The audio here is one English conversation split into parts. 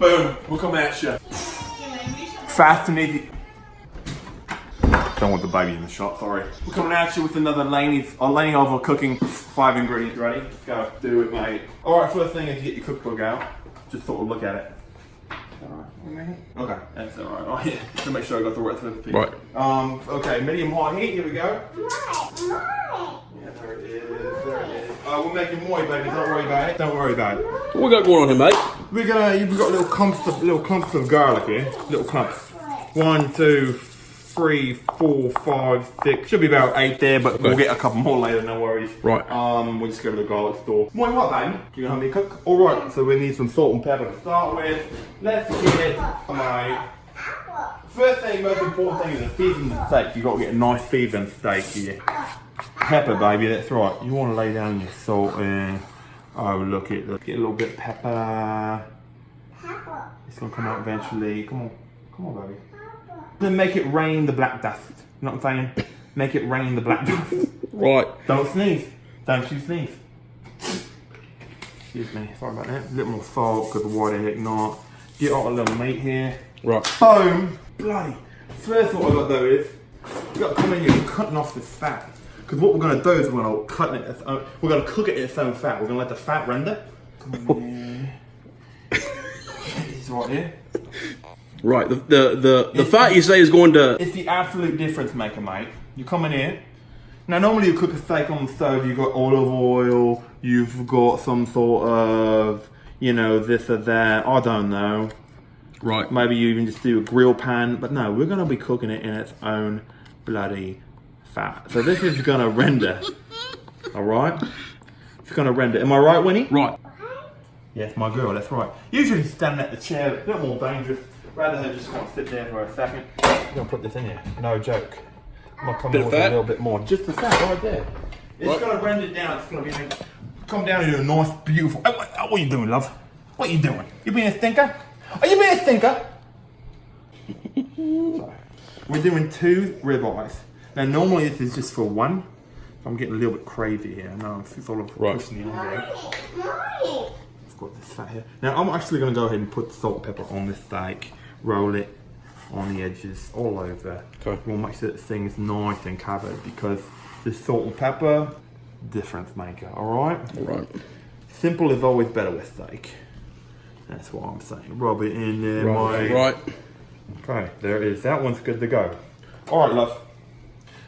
Boom, we're coming at you. Fast and easy. Don't want the baby in the shot, sorry. We're coming at you with another Lanie over cooking 5 ingredients. Ready? Let's go. Do it, mate. Alright, first thing is you get your cookbook out. Just sort of look at it. Alright, okay, that's alright. Oh, yeah. To make sure I got the right recipe. Right. Okay, medium high heat, here we go. Yeah, there it is, there it is. We're making moi, baby, don't worry about it. Don't worry about it. What we got going on here, mate? We've got little clumps of garlic here. Little clumps. 1, 2, 3, 4, 5, 6. Should be about 8 there, but we'll get a couple more later, no worries. Right. We'll just go to the garlic store. Moi, what, baby? You gonna help me cook? Alright, so we need some salt and pepper to start with. Let's get my... First thing, most important thing is a seasoned steak. You've got to get a nice seasoned steak here. Pepper, baby, that's right. You want to lay down your salt in. Oh, look at it. Get a little bit of pepper. It's going to come out eventually. Come on, baby. Then make it rain the black dust. You know what I'm saying? Make it rain the black dust. Right. Don't sneeze. Don't you sneeze. Excuse me. Sorry about that. A little more salt, because why the heck not? Get out a little meat here. Right. Boom. Bloody. First what I've got to do is, you've got to come in here and cutting off this fat. Because what we're going to do is we're going to cut it. We're going to cook it in its own fat. We're going to let the fat render. Come It's right here. Right. The fat you say is going to. It's the absolute difference maker, mate. You come in here. Now normally you cook a steak on the stove. You've got olive oil. You've got some sort of, you know, this or that. I don't know. Right. Maybe you even just do a grill pan. But no, we're going to be cooking it in its own bloody fat. So this is gonna render. Alright? It's gonna render. Am I right, Winnie? Right. Yes, my girl, that's right. Usually standing at the chair, a bit more dangerous. Rather than just want to sit there for a second. I'm gonna put this in here. No joke. I'm gonna come in with a little bit more. Just the fat right there. It's right. Gonna render down. It's gonna be come down into a nice, beautiful. What are you doing, love? What are you doing? You being a stinker? Are you being a stinker? We're doing 2 ribeyes. Now normally this is just for 1. I'm getting a little bit crazy here. No, it's all of pushing the envelope. I've got this fat here. Now I'm actually going to go ahead and put salt and pepper on this steak. Roll it on the edges, all over. Okay. We'll make sure that thing is nice and covered because the salt and pepper, difference maker. Alright? Alright. Simple is always better with steak. That's what I'm saying. Rub it in there, mate. Right. Okay, there it is. That one's good to go. Alright, love.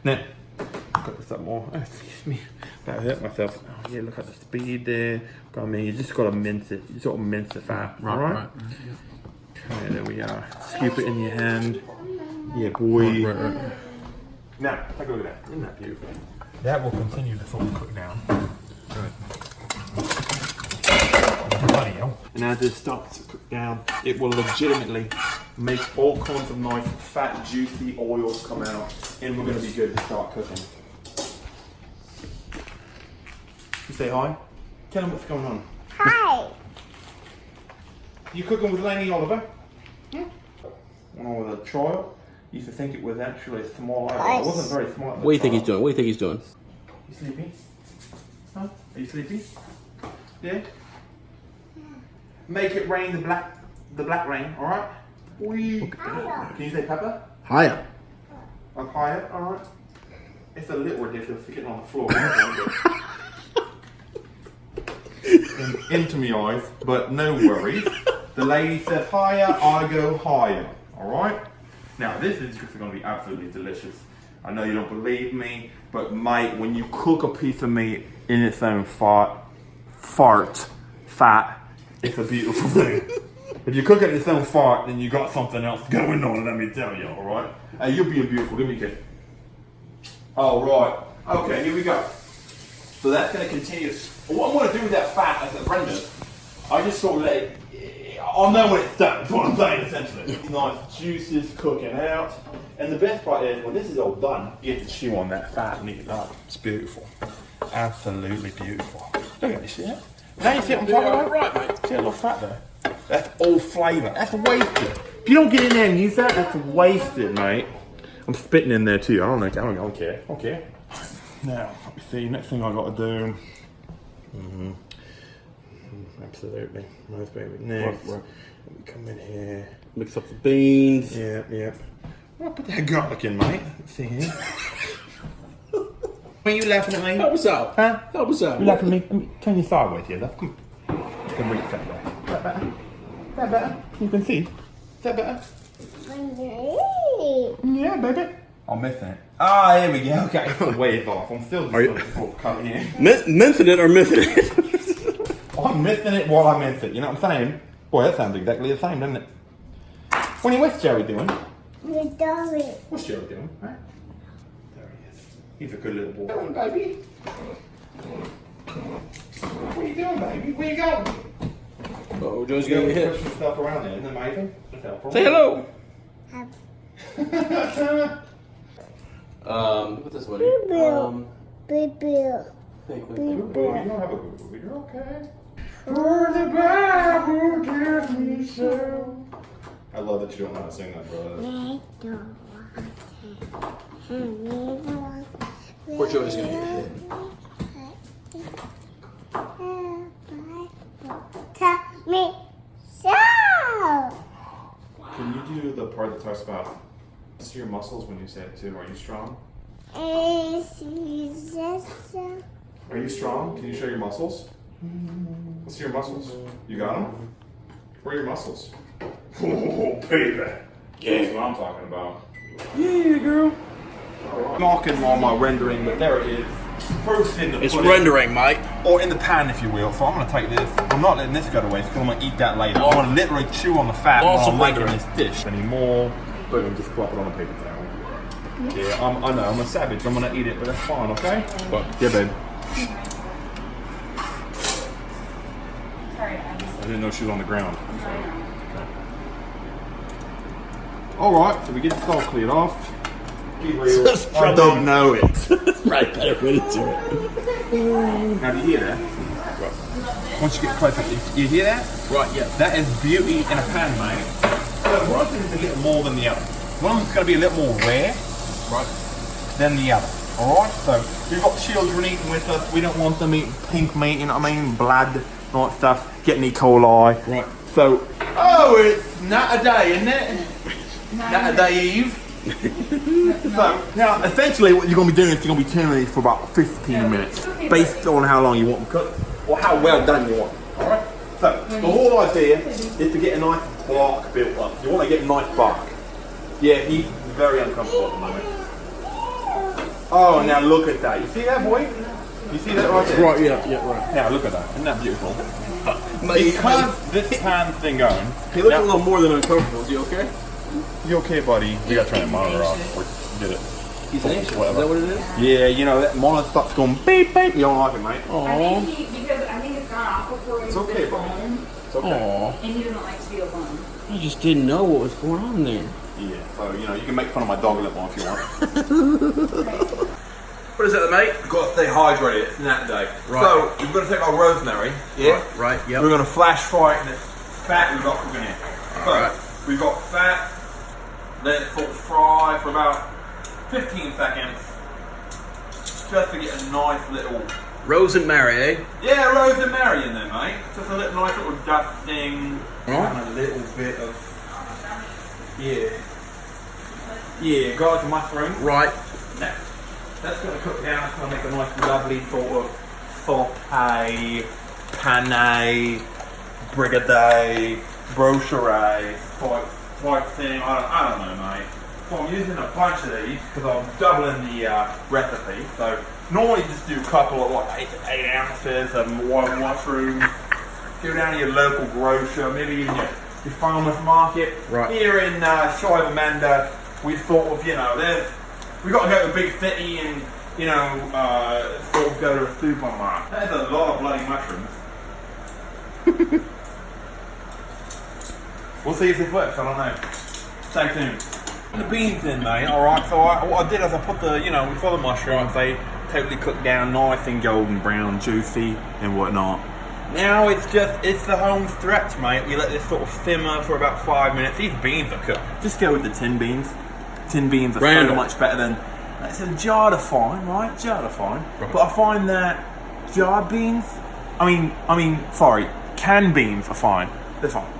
Now, got this up more. Oh, excuse me. About hurt myself. Oh, yeah, look at the speed there. I mean, you just got to mince it. You sort of mince the fat. Right. Okay, there we are. Scoop it in your hand. Yeah, boy. Right. Now, take a look at that. Isn't that beautiful? That will continue to sort of cook down. Good. And as it starts to cook down, it will legitimately make all kinds of nice, fat, juicy oils come out, and we're going to be good to start cooking. You say hi? Tell them what's going on. Hi. You cooking with Lanie Oliver? Hmm? When I was a child, used to think it was actually a small eyeball. It wasn't very smart. What do you think he's doing? What do you think he's doing? You sleepy? Huh? Are you sleepy? Yeah? Make it rain the black rain, alright? Can you say pepper? Higher. Up higher, alright. It's a little ridiculous to get on the floor. Into me eyes, but no worries. The lady says higher, I go higher, alright? Now this is just going to be absolutely delicious. I know you don't believe me, but mate, when you cook a piece of meat in its own fat, it's a beautiful thing. If you cook it in its own fart, then you got something else going on, let me tell you, alright? Hey, you're being beautiful, give me a kiss. Alright, okay, here we go. So that's going to continue. What I'm going to do with that fat as it renders, I just sort of let it, I'll know when it's done, that's what I'm saying essentially. Nice juices cooking out. And the best part is, when this is all done, you get to chew on that fat and eat it up. It's beautiful. Absolutely beautiful. Look at this, see that? Now you see what I'm talking about? Right, mate. See that little fat there? That's all flavour. That's wasted. If you don't get in there and use that, that's wasted, mate. I'm spitting in there too. I don't care. Okay. Now, let me see. Next thing I got to do. Absolutely. Nice baby. Next. come in here. Mix up the beans. Yeah. Well, put that garlic in, mate. Let's see here. Are you laughing at me? Help us out. Huh? Help us out. You laughing at me? Let me turn you sideways here, love. Come on. Can reach that way. Is that better? Is that better? You can see. Is that better? Yeah, baby. I'm missing it. Ah, here we go. Okay, it's the wave off. I'm still just sort of cutting here. Missing it or missing it? I'm missing it while I miss it. You know what I'm saying? Boy, that sounds exactly the same, doesn't it? What's Jerry doing? What's Jerry doing? Right? There he is. He's a good little boy. What are you doing, baby? What are you doing, baby? Where you going? Oh, Joe's gonna get hit. Pushing stuff around there, isn't it amazing? Say hello. Put this way. Thank you. You don't have a boo-boo. You're okay. For the Bible gives me so. I love that you don't know how to sing that, brother. Poor Joe's gonna get hit. Can you do the part that talks about see your muscles when you say it too? Are you strong? Are you strong? Can you show your muscles? Let's see your muscles. You got them? Where are your muscles? Oh, baby. That's what I'm talking about. Yeah, girl. Knocking on my rendering, but there it is. First in the It's pudding. rendering, mate. Or in the pan, if you will. So I'm going to take this. I'm not letting this go to waste because I'm going to eat that later. I'm going to literally chew on the fat while I'm making this dish. Any more? Boom, just plop it on a paper towel. Yeah, I know, I'm a savage. I'm going to eat it, but that's fine, okay? But, yeah, babe. Sorry, I didn't know she was on the ground. Alright, so we get this all cleared off. I don't know it. right, better put it to it. Now, do you hear that? Once you get close up, you hear that? Right, yeah. That is beauty in a pan, mate. So one of them is a little more than the other. One of them's going to be a little more rare than the other. Alright, so we've got children eating with us. We don't want them eating pink meat, you know what I mean? Blood, all that stuff. Getting E. coli. Right. So, oh, it's not a day, isn't it? Not a day, Eve. So, now, essentially what you're going to be doing is you're going to be turning these for about 15 minutes. Based on how long you want them cooked. Or how well done you want them. Alright? So, the whole idea is to get a nice bark built up. You want to get a nice bark. Yeah, he's very uncomfortable at the moment. Oh, now look at that. You see that, boy? You see that right there? Right, yeah, right. Now look at that. Isn't that beautiful? Because this pan thing going. He looks a little more than uncomfortable. Is he okay? You okay, buddy? We gotta turn that monitor off. Or get it. He's anxious. Whatever. Is that what it is? Yeah, you know, that monitor starts going beep, beep. You don't like it, mate. I think because I think it's gone off before he It's okay, buddy. It's okay. Aww. and he doesn't like to be alone. I just didn't know what was going on there. Yeah, so, you know, you can make fun of my dog a little more if you want. What is that, mate? We've got to stay hydrated. It's nap day. Right. So, we're going to take our rosemary. Yeah? Right, yep. We're going to flash fry it in this fat we've got cooking here. So, Alright. we've got fat. Let it sort of fry for about 15 seconds. Just to get a nice little... Rose and Mary, eh? Yeah, rosemary in there, mate. Just a little nice little dusting. Right. And a little bit of... Yeah, garlic and mushroom. Right. Now, that's going to cook down. It's going to make a nice, lovely sort of saute, pane, brigade, brochure type thing. I don't know, mate. So I'm using a bunch of these because I'm doubling the recipe. So normally just do a couple of like 8 ounces of wild mushrooms. Go down to your local grocer, maybe even your farmer's market. Right. Here in Shiver, we sort of, you know, we got to go to a big city and, you know, sort of go to a supermarket. There's a lot of bloody mushrooms. We'll see if this works, I don't know. Stay tuned. The beans in, mate, alright, so what I did is I put the, you know, for the mushrooms, they totally cooked down nice and golden brown, juicy and whatnot. Now it's the home stretch, mate. We let this sort of simmer for about 5 minutes. These beans are cooked. Just go with the tin beans. Tin beans are so much better than, it's a jarred are fine, right? Jarred are fine. Right. But I find that jarred beans, canned beans are fine. They're fine.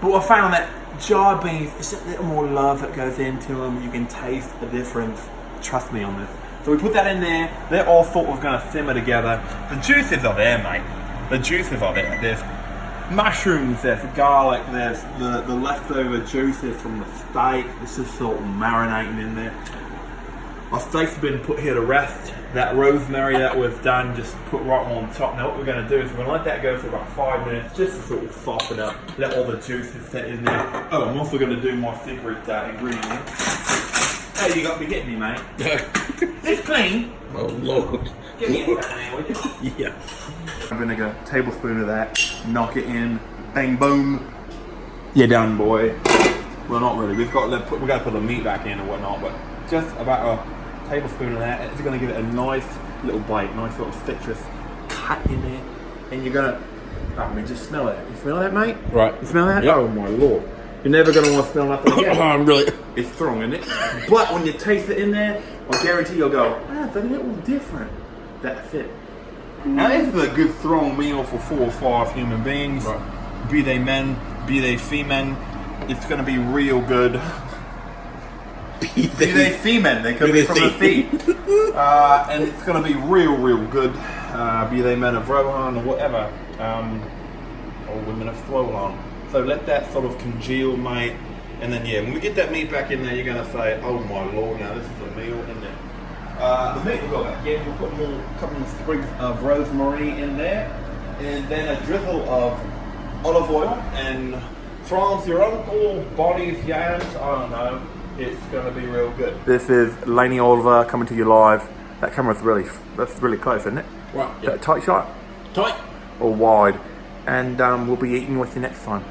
But I found that jarred beans, it's a little more love that goes into them. You can taste the difference. Trust me on this. So we put that in there. They're all sort of going to simmer together. The juices are there, mate. The juices are there. There's mushrooms, there's garlic, there's the leftover juices from the steak. It's just sort of marinating in there. Our steaks have been put here to rest. That rosemary that we've done, just put right on top. Now what we're going to do is we're going to let that go for about 5 minutes, just to sort of soften up, let all the juices set in there. Oh, I'm also going to do my secret ingredient. Hey, you got to be getting me, mate. It's clean. Oh Lord. Give me a second, would you? Yeah. Vinegar, tablespoon of that, knock it in, bang boom. You're done, boy. Well, not really. We've got to put the meat back in and whatnot, but just about a tablespoon of that. It's going to give it a nice little bite, nice little citrus cut in there, and you're gonna. I mean, just smell it. You smell that, mate? Right. You smell that? Yep. Oh my lord! You're never going to want to smell nothing again. I'm really. It's strong, isn't it? But when you taste it in there, I guarantee you'll go, it's a little different. That's it. Now this is a good strong meal for 4 or 5 human beings. Right. Be they men, be they female. It's going to be real good. Be they female, they could be from the feet. And it's going to be real good. Be they men of Rohan or whatever. Or women of Throlan. So let that sort of congeal, mate. And then, yeah, when we get that meat back in there, you're going to say, oh my lord, now this is a meal, isn't it? The meat will go back in. We'll put a couple of sprigs of rosemary in there. And then a drizzle of olive oil. And France, your uncle, bodies, yams, I don't know. It's going to be real good. This is Lanie Oliver coming to you live. That camera's that's really close, isn't it? Right. Is that a tight shot? Tight. Or wide? And we'll be eating with you next time.